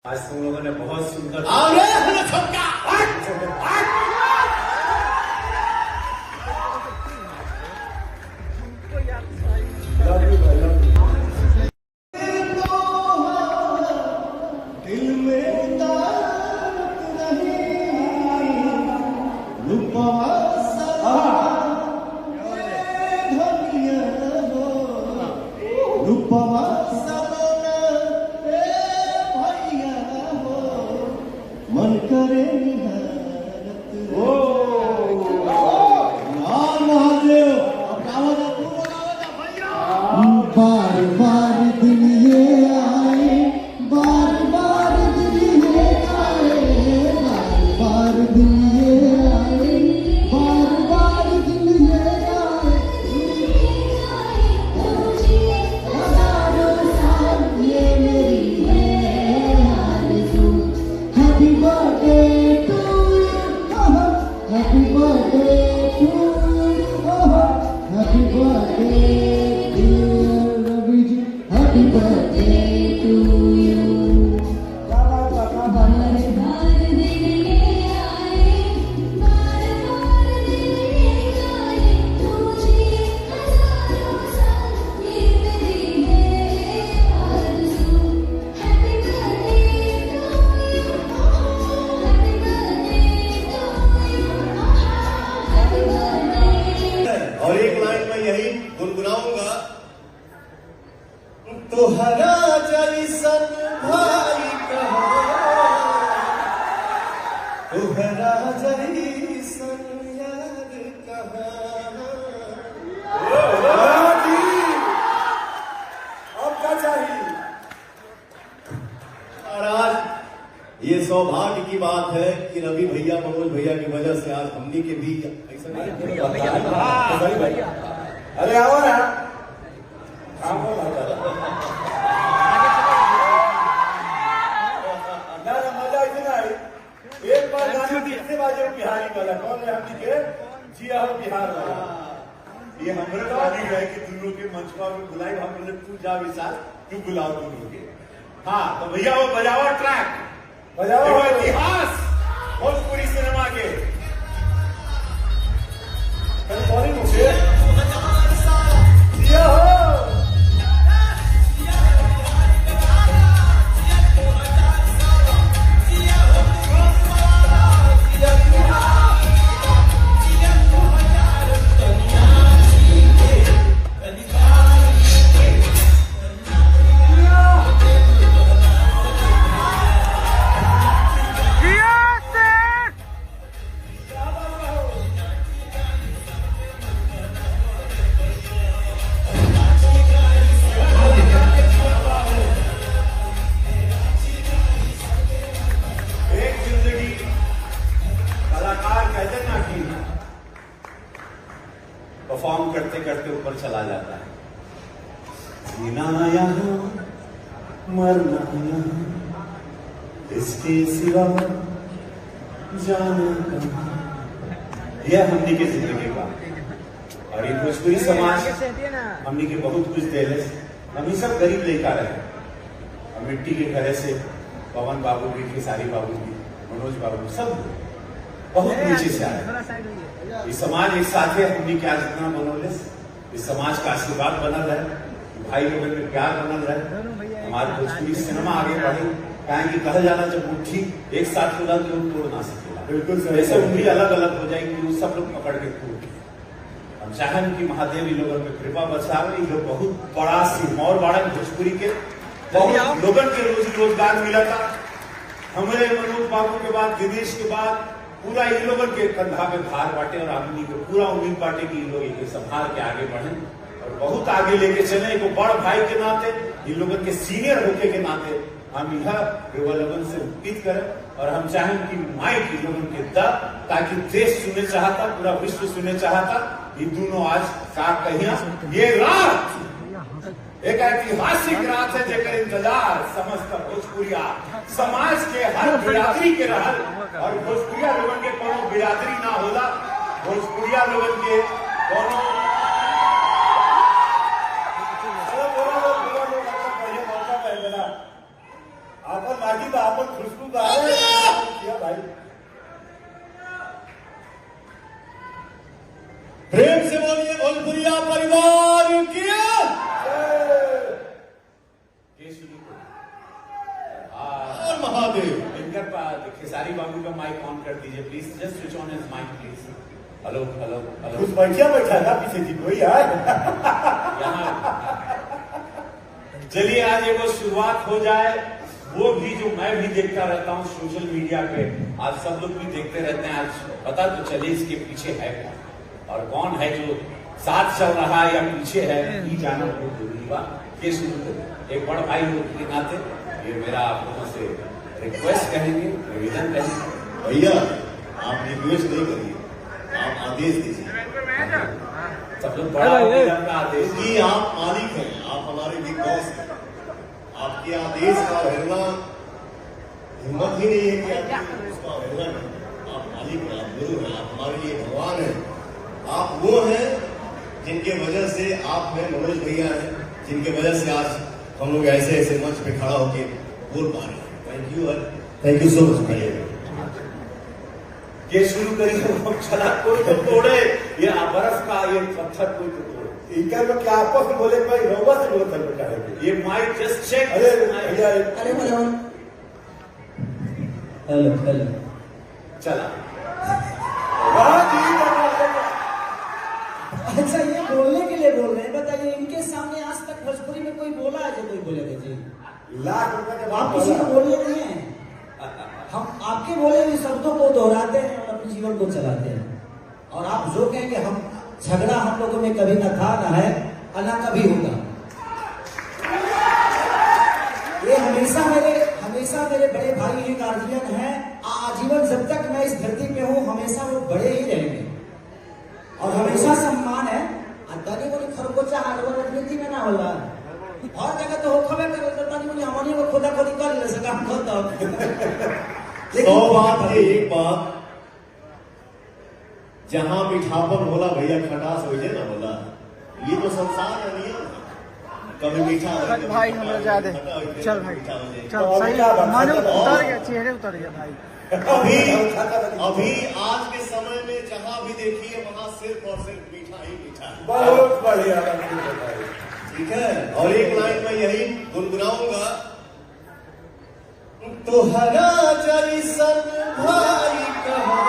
आज तुम लोगों ने बहुत सुंदर दिल में मन करे बार बार दिन ये आए, बार बार दिन ये आए, बार बार दिन ये आए, बार बार दिन ये आए, हजारों साल ये मेरी है आरज़ू। Happy birthday to you, happy birthday to you, happy birthday Happy birthday to you. बार बार दिन ये आए, बार बार दिन ये आए, तुझे हजारों साल ये मेरी है आरज़ू। Happy birthday to you, happy birthday to you, happy birthday। और एक लाइन में यही गुनगुनाऊंगा, तोहरा जैसन भाई कहाँ, तोहरा जैसन यार कहाँ। अब क्या चाहिए? और आज ये सौभाग्य की बात है कि रवि भैया मनोज भैया की वजह से आज हमनी के भी ऐसा नहीं। अरे आओ ना, मजा इतना है। एक बार कितने बाजे बिहारी वाला कौन है? हमने के जिया हो बिहार वाला। ये हमारे गाने गए कि दोनों के मंच पर बुलाई, हम बोले तू जा विशाल, तू बुलाओ दोनों के। हाँ तो भैया वो बजाओ ट्रैक, बजाओ इतिहास भोजपुरी सिनेमा के। कौन मुझे जिया हो परफॉर्म करते करते ऊपर चला जाता है। जीना यहाँ मरना यहाँ, इसके सिवा जाना कहाँ। यह हमनी के जिंदगी का और ये भोजपुरी समाज हमनी के बहुत कुछ दे ले। हम सब गरीब लेकर रहे और मिट्टी के घरे से पवन बाबू की, खेसारी बाबू की, मनोज बाबू सब बहुत नीचे से आए। इस समाज एक साथ है, हमने क्या जितना मनोले इस समाज का आशीर्वाद बना रहे, भाई लोगों में प्यार बना रहे, हमारे भोजपुरी सिनेमा आगे बढ़े। कहेंगे कहा जाना जब मुट्ठी एक साथ खुला तो लोग तोड़ ना सकेला। बिल्कुल ऐसे उंगली अलग अलग हो जाएगी, वो सब लोग पकड़ के तोड़। हम चाहें कि महादेव इन लोगों पे कृपा बरसावे। लोग बहुत बड़ा सिरमौर बाड़क भोजपुरी के बहुत लोगों के रोजगार मिला था। हमारे मनोज बाबू के बाद, दिनेश के बाद पूरा इन लोगों के कंधा में भार बांटे और आदमी को पूरा उम्मीद बांटे कि इन लोग इसे संभाल के आगे बढ़े और बहुत आगे लेके चले। एक बड़ भाई के नाते, इन लोगों के सीनियर होके के नाते हम यह लोगों से उम्मीद करें और हम चाहें कि माइक इन लोगों के द, ताकि देश सुने चाहता, पूरा विश्व सुने चाहता। ये दोनों आज साथ कहिया ये रात एक ऐतिहासिक रात है जेकर इंतजार समस्त भोजपुरिया समाज के हर बिरादरी के रहल और भोजपुरिया लोगन के कोनो बिरादरी ना होला, भोजपुरिया लोगन के कोनो आपन मार्केट दापत खुशबूदार है भाई। प्रेम से बोलिए भोजपुरिया परिवार की और महादेव। इनका खेसारी बाबू का माइक ऑन कर दीजिए please, just switch on his mic please. Hello hello hello. कुछ बैठा बैठा था पीछे जी कोई यार। चलिए आज ये वो शुरुआत हो जाए, वो भी जो मैं भी देखता रहता हूँ सोशल मीडिया पे, आज सब लोग भी देखते रहते हैं। आज पता तो चले इसके पीछे है क्या और कौन है जो साथ चल रहा है या पीछे है, ये जाना बहुत जरूरी बात। ये शुरू करें एक बड़ भाई होने के नाते ये मेरा आप लोगों से रिक्वेस्ट कहेंगे, निवेदन कहेंगे। भैया आप रिक्वेस्ट नहीं करिए, आप आदेश दीजिए। सब लोग बड़ा निवेदन का आदेश कि आप मालिक हैं, आप हमारे बिग बॉस हैं। आपके आदेश का अवहेलना हिम्मत ही नहीं है कि आप उसका अवहेलना करें। आप मालिक हैं, आप गुरु हैं, आप हमारे लिए भगवान हैं। आप वो हैं जिनके वजह से आप में मनोज भैया हैं, जिनके वजह से आज हम लोग ऐसे ऐसे मंच पे खड़ा होके बोल पा रहे हैं। थैंक यू सो मच भैया। ये शुरू करिए चला, कोई तो तोड़े ये बर्फ का ये पत्थर कोई तो तोड़े। इनका लोग क्या आपस में बोले भाई रोबा से बोलते हैं बेटा ये माइक जस्ट चेक। अरे भैया अरे हेलो हेलो चला। अच्छा ये बोलने के लिए बोल रहे हैं, बताइए इनके सामने आज तक भोजपुरी में कोई बोला है जो कोई बोलेगा जी? लाख रुपए के आप किसी को बोले नहीं है, हम आपके बोले हुए शब्दों को दोहराते हैं और अपने जीवन को चलाते हैं। और आप जो कहेंगे हम झगड़ा हम लोगों में कभी न था न है और न कभी होगा। ये हमेशा मेरे बड़े भाई हैं, गार्जियन हैं, आजीवन जब तक मैं इस धरती पे हूँ हमेशा वो बड़े ही रहेंगे और हमेशा सम्मान है। तनी बोली खरगोचा हार्डवर राजनीति में ना होला और जगह तो हो खबे कर तो तनी बोली हमनी को खुदा खुदी कर ले सका हम खत्म। 100 बात है एक बात, जहां मीठापन होला भैया खटास हो जाए ना होला। ये तो संसार है, नियम है। कभी मीठा हो जाए भाई हमरा जा दे, चल भाई चल सही मानो उतर गया, चेहरे उतर गया भाई। अभी आज के समय में जहां भी देखिए वहां सिर्फ और सिर्फ मीठा ही मीठा है। बहुत बढ़िया ठीक है। और एक लाइन में यही गुनगुनाऊंगा, तुहरा जैसन भाई कहाँ,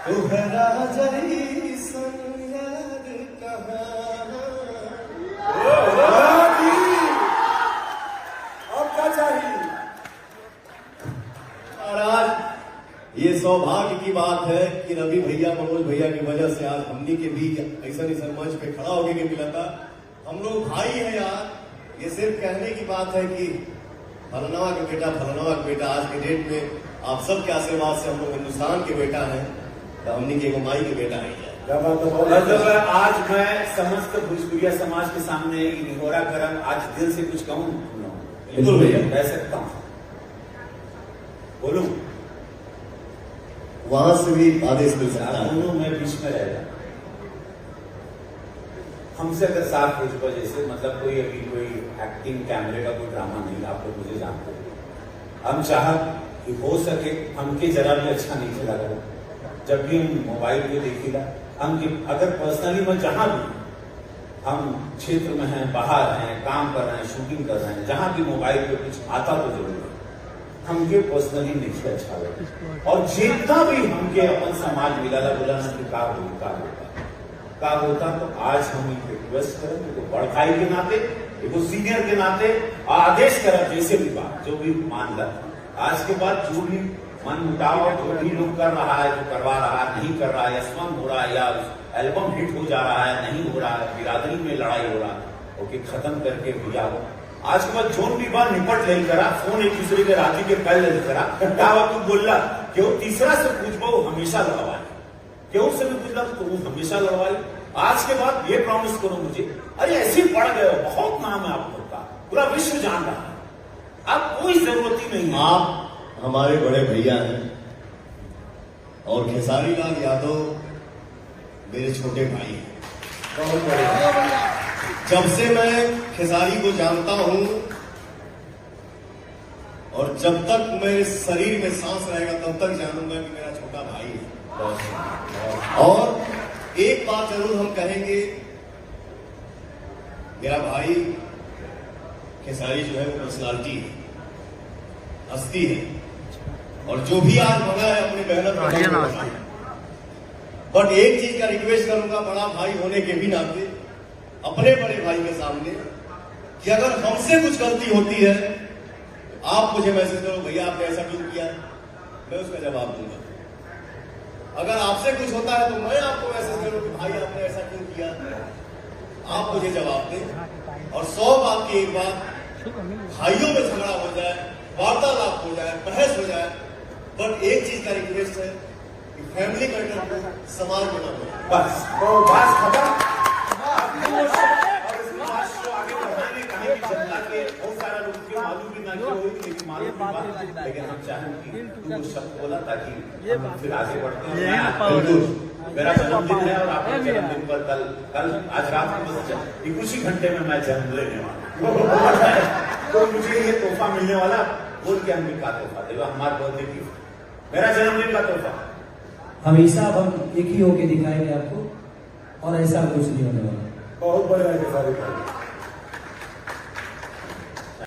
तुहरा जैसन यार कहाँ। अब क्या चाहिए? और आज ये सौभाग्य की बात है कि रवि भैया मनोज भैया की वजह से आज हमनी के भी ऐसा मंच पे खड़ा होके के मिला था। हम लोग भाई हैं यार। ये सिर्फ कहने की बात है कि फलनवा के बेटा आज के डेट में आप सबके आशीर्वाद से हम लोग हिंदुस्तान के बेटा हैं, तो हमनी के माई के बेटा है। मतलब आज मैं समस्त भोजपुरिया समाज के सामने निहोरा करम आज दिल से कुछ कहूँ बिल्कुल भैया कह सकता हूँ, बोलूं वहां से भी आदेश मिल सकता है। दोनों में बीच में रहेगा। हमसे अगर 7 बजे जैसे मतलब कोई अभी कोई एक्टिंग कैमरे का कोई ड्रामा नहीं, आप लोग मुझे जानते हैं। हम चाह कि हो सके हमके जरा भी अच्छा नहीं चला रहा, जब भी हम मोबाइल पे देखिएगा हम अगर पर्सनली मैं जहां भी हम क्षेत्र में हैं, बाहर हैं, काम कर रहे हैं, शूटिंग कर रहे हैं, जहां भी मोबाइल पे कुछ आता तो जरूर है, हमके पर्सनली नहीं अच्छा लगा। और जितना भी हमके अपन समाज मिला बोला ना कि का होता तो आज हम एक रिक्वेस्ट करें, तो बड़ भाई के नाते, एक सीनियर के नाते आदेश करें, जैसे भी बात जो भी मान ला आज के बाद जो भी मन मुटाव जो भी लोग कर रहा है, जो करवा रहा है, नहीं कर रहा है, या स्वंग हो रहा है, या एल्बम हिट हो जा रहा है, नहीं हो रहा है, बिरादरी में लड़ाई हो रहा है, ओके खत्म करके भैया हो आज के बाद जोन भी बार निपट ले करा, फोन एक दूसरे के राजी के कल ले करा, क्या तू बोलला क्यों तीसरा से पूछबो हमेशा लड़वाई, क्यों से भी पूछला तो हमेशा लड़वाई। आज के बाद ये प्रॉमिस करो मुझे, अरे ऐसे पड़ गए, बहुत नाम है आप लोग का, पूरा विश्व जान रहा है, अब कोई जरूरत ही नहीं है। आप हमारे बड़े भैया हैं और खेसारी लाल यादव मेरे छोटे भाई हैं, बहुत बड़े। जब से मैं खेसारी को जानता हूं और जब तक मेरे शरीर में सांस रहेगा तब तक जानूंगा कि मेरा छोटा भाई है। और एक बात जरूर हम कहेंगे, मेरा भाई खेसारी जो है वो पर्सनालिटी है, हस्ती है, और जो भी आज बना है अपनी मेहनत। बट एक चीज का रिक्वेस्ट करूंगा बड़ा भाई होने के भी नाते अपने बड़े भाई के सामने, कि अगर हमसे कुछ गलती होती है आप मुझे मैसेज करो, भैया आपने ऐसा क्यों किया, मैं उसका जवाब दूंगा। अगर आपसे कुछ होता है तो मैं आपको मैसेज करूं कि भाई आपने ऐसा क्यों किया, आप मुझे जवाब दें। और 100 बात की एक बात, भाइयों में झगड़ा हो जाए, वार्तालाप हो जाए, बहस हो जाए, बट एक चीज का रिक्वेस्ट है कि फैमिली मैटर को समाज में ना हो। बस तो बात खत्म। और इसके बाद शो आगे बढ़ाने कहीं भी जनता के बहुत सारा लोग के मालूम भी ना क्यों हुई, लेकिन मालूम की बात, लेकिन हम चाहेंगे कि तू वो शब्द बोला ताकि हम फिर आगे बढ़ते हैं। मेरा जन्मदिन है और आपका जन्मदिन पर कल आज रात को बस कुछ ही घंटे में मैं जन्म लेने वाला, तो मुझे ये तोहफा मिलने वाला, बोल के हमने क्या तोहफा देगा, हमारे बर्थडे गिफ्ट, मेरा जन्मदिन का तोहफा। हमेशा अब हम एक ही होके दिखाएंगे आपको, और ऐसा कुछ नहीं होने वाला। बहुत बढ़िया है।